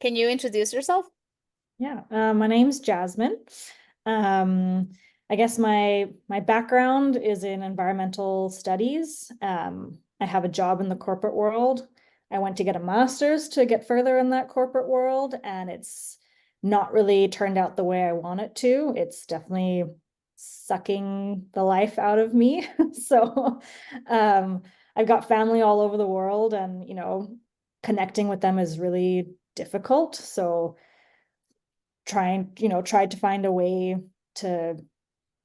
Can you introduce yourself? Yeah, my name's Jasmine. I guess my background is in environmental studies. I have a job in the corporate world. I went to get a master's to get further in that corporate world, and it's not really turned out the way I want it to. It's definitely sucking the life out of me. So, I've got family all over the world, and connecting with them is really difficult. So tried to find a way to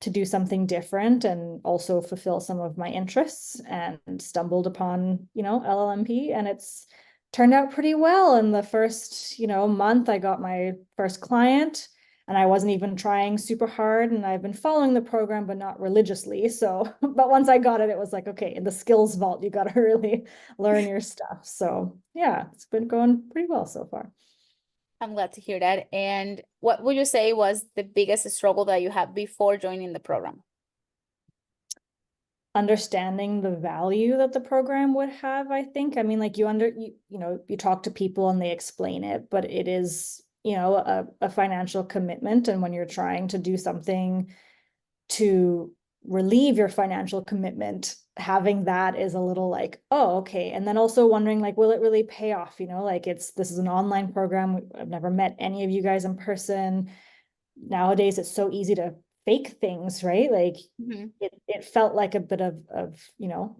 do something different and also fulfill some of my interests, and stumbled upon LLMP, and it's turned out pretty well. In the first month I got my first client, and I wasn't even trying super hard, and I've been following the program but not religiously. So but once I got it, it was like, okay, in the skills vault you got to really learn your stuff. So yeah, it's been going pretty well so far. I'm glad to hear that. And what would you say was the biggest struggle that you had before joining the program? Understanding the value that the program would have, I think. I mean, like you talk to people and they explain it, but it is, a financial commitment. And when you're trying to do something to relieve your financial commitment, having that is a little like, oh, okay. And then also wondering, like, will it really pay off? Like, this is an online program. I've never met any of you guys in person. Nowadays it's so easy to fake things, right? Like Mhm. it felt like a bit of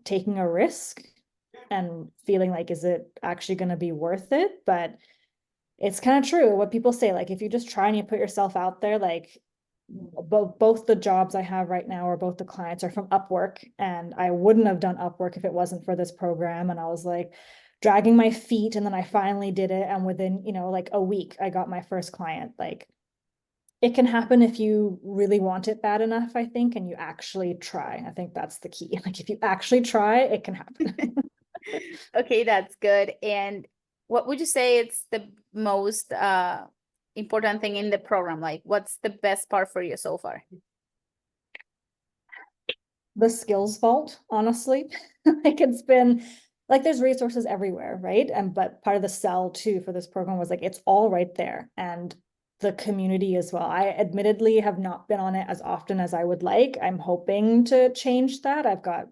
taking a risk and feeling like, is it actually going to be worth it? But it's kind of true what people say, like if you just try and you put yourself out there, like both the jobs I have right now, or both the clients, are from Upwork, and I wouldn't have done Upwork if it wasn't for this program. And I was like dragging my feet, and then I finally did it, and within like a week I got my first client. Like, it can happen if you really want it bad enough, I think, and you actually try. I think that's the key. Like if you actually try, it can happen. Okay, that's good. And what would you say it's the most important thing in the program? Like, what's the best part for you so far? The skills vault, honestly. Like it's been like there's resources everywhere, right? And but part of the sell too for this program was like it's all right there. And the community as well. I admittedly have not been on it as often as I would like. I'm hoping to change that. I've got,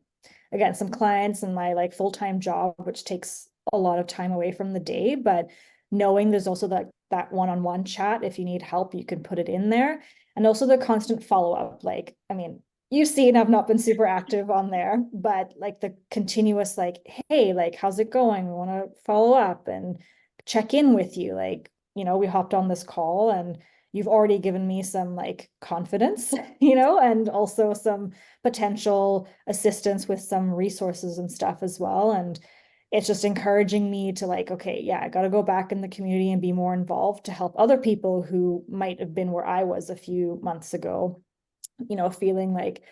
again, some clients and my like full-time job, which takes a lot of time away from the day. But knowing there's also that one-on-one chat, if you need help, you can put it in there. And also the constant follow-up. Like, I mean, you've seen I've not been super active on there, but like the continuous, like, hey, like, how's it going? We want to follow up and check in with you. Like, we hopped on this call, and you've already given me some like confidence, and also some potential assistance with some resources and stuff as well. And it's just encouraging me to like, okay, yeah, I got to go back in the community and be more involved to help other people who might have been where I was a few months ago, feeling like,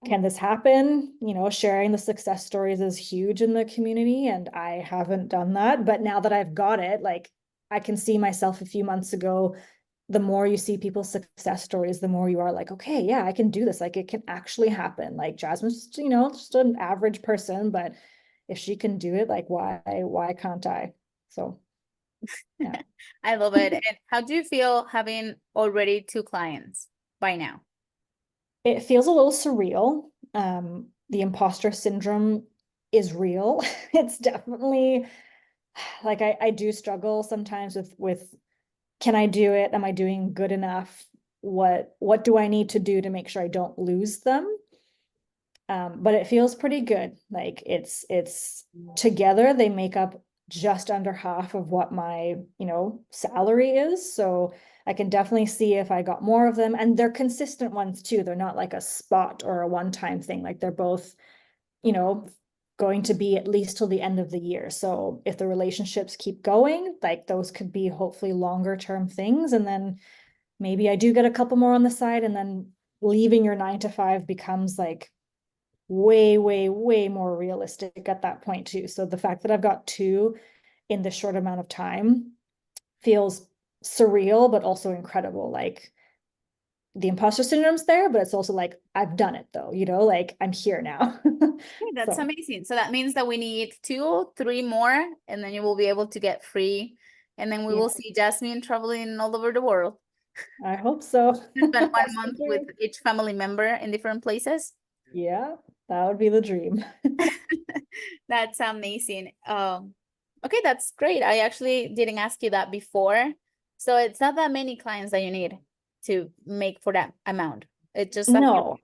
can this happen? Sharing the success stories is huge in the community, and I haven't done that. But now that I've got it, like, I can see myself a few months ago. The more you see people's success stories, the more you are like, okay, yeah, I can do this. Like, it can actually happen. Like, Jasmine's just, just an average person, but if she can do it, like, why can't I? So, yeah. I love it. And how do you feel having already two clients by now? It feels a little surreal. The imposter syndrome is real. It's definitely like I do struggle sometimes with can I do it? Am I doing good enough? What do I need to do to make sure I don't lose them? But it feels pretty good. Like it's together they make up just under half of what my salary is. So I can definitely see if I got more of them, and they're consistent ones too. They're not like a spot or a one-time thing. Like they're both you know going to be at least till the end of the year. So if the relationships keep going, like those could be hopefully longer term things, and then maybe I do get a couple more on the side, and then leaving your 9 to 5 becomes like way, way, way more realistic at that point too. So the fact that I've got two in this short amount of time feels surreal, but also incredible. Like the imposter syndrome's there, but it's also like, I've done it though, like I'm here now. Okay, that's So amazing. So that means that we need two, three more, and then you will be able to get free and then we Yeah. will see Jasmine traveling all over the world. I hope so. Spend one That's the month with dream. each family member in different places. Yeah, that would be the dream. That's amazing. Okay, that's great. I actually didn't ask you that before. So it's not that many clients that you need to make for that amount. It's just a few. No,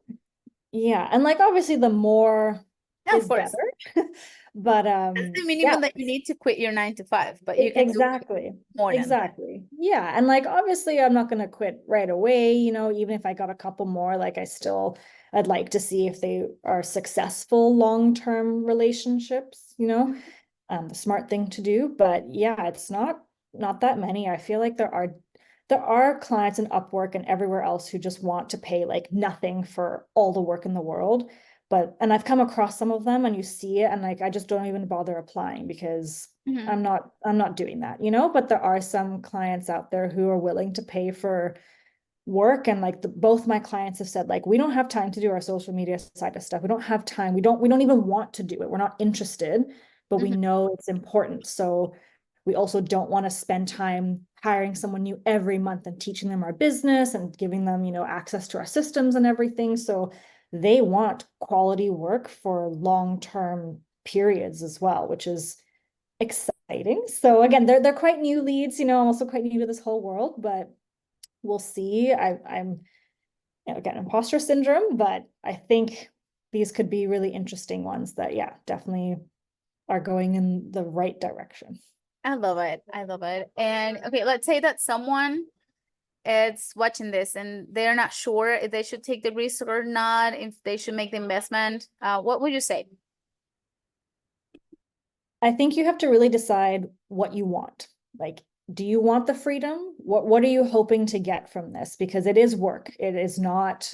yeah, and like obviously the more Yeah, of is course. better. But That's the yeah, minimum that you need to quit your 9 to 5, but you can do exactly. more than that. Exactly. Yeah, and like obviously I'm not gonna quit right away, you know, even if I got a couple more, like I'd like to see if they are successful long-term relationships, you know. The smart thing to do, but yeah, it's not that many. I feel like there are clients in Upwork and everywhere else who just want to pay like nothing for all the work in the world. And I've come across some of them and you see it and like I just don't even bother applying because Mhm. I'm not doing that, you know, but there are some clients out there who are willing to pay for work and like both my clients have said like we don't have time to do our social media side of stuff. We don't have time. We don't even want to do it. We're not interested, but we Mhm. know it's important. So we also don't want to spend time hiring someone new every month and teaching them our business and giving them, you know, access to our systems and everything. So they want quality work for long-term periods as well, which is exciting. So again, they're quite new leads, you know, I'm also quite new to this whole world, but we'll see. I'm, you know, again, imposter syndrome, but I think these could be really interesting ones that, yeah, definitely are going in the right direction. I love it. I love it. And okay, let's say that someone is watching this and they're not sure if they should take the risk or not, if they should make the investment. What would you say? I think you have to really decide what you want. Like, do you want the freedom? What are you hoping to get from this? Because it is work. It is not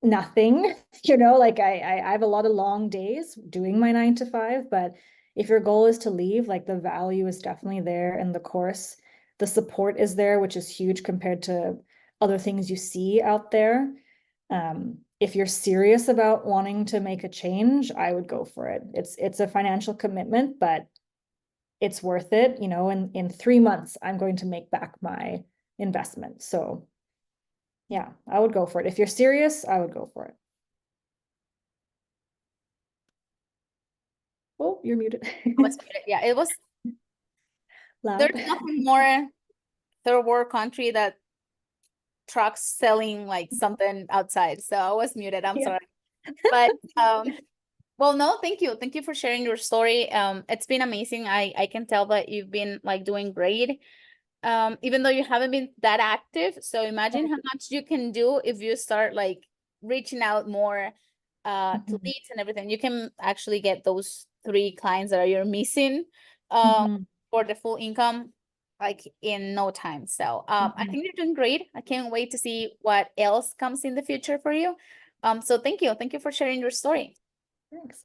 nothing, you know, like I have a lot of long days doing my 9 to 5, but if your goal is to leave, like the value is definitely there in the course. The support is there, which is huge compared to other things you see out there. If you're serious about wanting to make a change, I would go for it. It's a financial commitment, but it's worth it. You know, in 3 months, I'm going to make back my investment. So yeah, I would go for it. If you're serious, I would go for it. Oh, you're muted. Yeah, it was, Loud. there's nothing more third world country that trucks selling like something outside. So I was muted. I'm Yeah. sorry. But well, no, thank you. Thank you for sharing your story. It's been amazing. I can tell that you've been like doing great. Even though you haven't been that active. So imagine how much you can do if you start like reaching out more to Mhm. leads and everything. You can actually get those 3 clients that you're missing Mhm. for the full income like in no time. So I Mhm. think you're doing great. I can't wait to see what else comes in the future for you. So thank you. Thank you for sharing your story. Thanks.